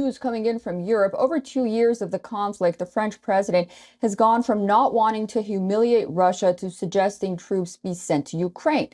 news coming in from Europe. Over 2 years of the conflict, the French president has gone from not wanting to humiliate Russia to suggesting troops be sent to Ukraine.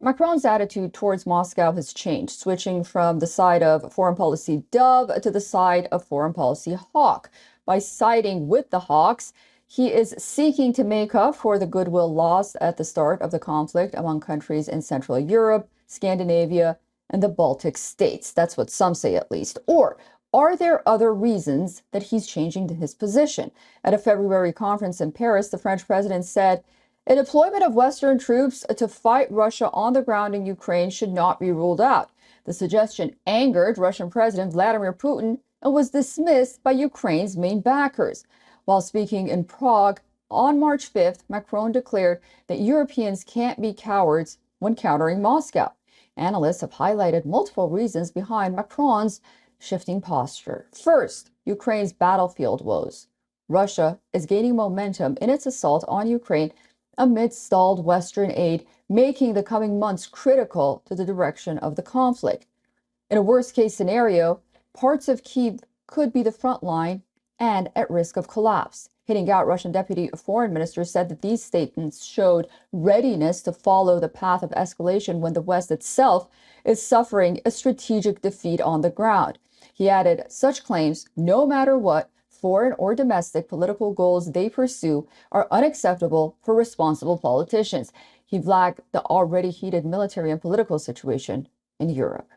Macron's attitude towards Moscow has changed, switching from the side of foreign policy dove to the side of foreign policy hawk. By siding with the hawks, he is seeking to make up for the goodwill lost at the start of the conflict among countries in Central Europe, Scandinavia, and the Baltic states. That's what some say, at least. Or are there other reasons that he's changing his position? At a February conference in Paris, the French president said, "A deployment of Western troops to fight Russia on the ground in Ukraine should not be ruled out." The suggestion angered Russian President Vladimir Putin and was dismissed by Ukraine's main backers. While speaking in Prague on March 5th, Macron declared that Europeans can't be cowards when countering Moscow. Analysts have highlighted multiple reasons behind Macron's shifting posture. First, Ukraine's battlefield woes. Russia is gaining momentum in its assault on Ukraine amid stalled Western aid, making the coming months critical to the direction of the conflict. In a worst-case scenario, parts of Kyiv could be the front line and at risk of collapse. Hitting out, Russian Deputy Foreign Minister said that these statements showed readiness to follow the path of escalation when the West itself is suffering a strategic defeat on the ground. He added, such claims, no matter what foreign or domestic political goals they pursue, are unacceptable for responsible politicians. He flagged the already heated military and political situation in Europe.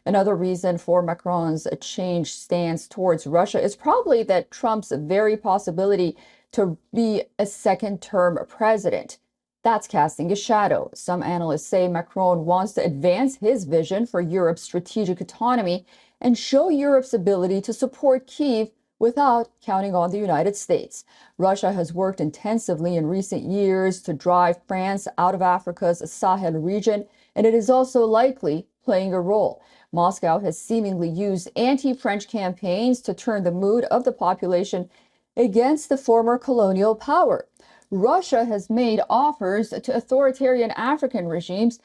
Another reason for Macron's changed stance towards Russia is probably that Trump's very possibility to be a second-term president. That's casting a shadow. Some analysts say Macron wants to advance his vision for Europe's strategic autonomy and show Europe's ability to support Kyiv without counting on the United States. Russia has worked intensively in recent years to drive France out of Africa's Sahel region, and it is also likely playing a role. Moscow has seemingly used anti-French campaigns to turn the mood of the population against the former colonial power. Russia has made offers to authoritarian African regimes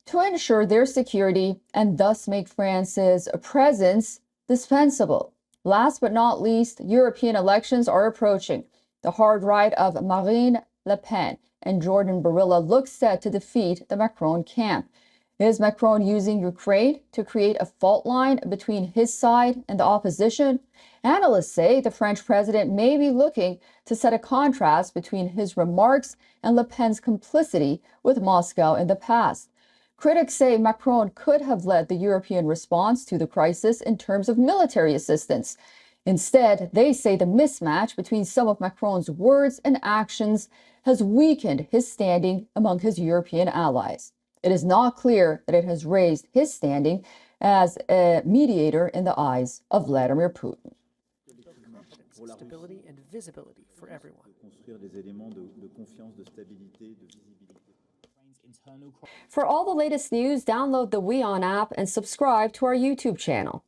to ensure their security and thus make France's presence dispensable. Last but not least, European elections are approaching. The hard right of Marine Le Pen and Jordan Barilla look set to defeat the Macron camp. Is Macron using Ukraine to create a fault line between his side and the opposition? Analysts say the French president may be looking to set a contrast between his remarks and Le Pen's complicity with Moscow in the past. Critics say Macron could have led the European response to the crisis in terms of military assistance. Instead, they say the mismatch between some of Macron's words and actions has weakened his standing among his European allies. It is not clear that it has raised his standing as a mediator in the eyes of Vladimir Putin. Stability and visibility for everyone. For all the latest news, download the WION app and subscribe to our YouTube channel.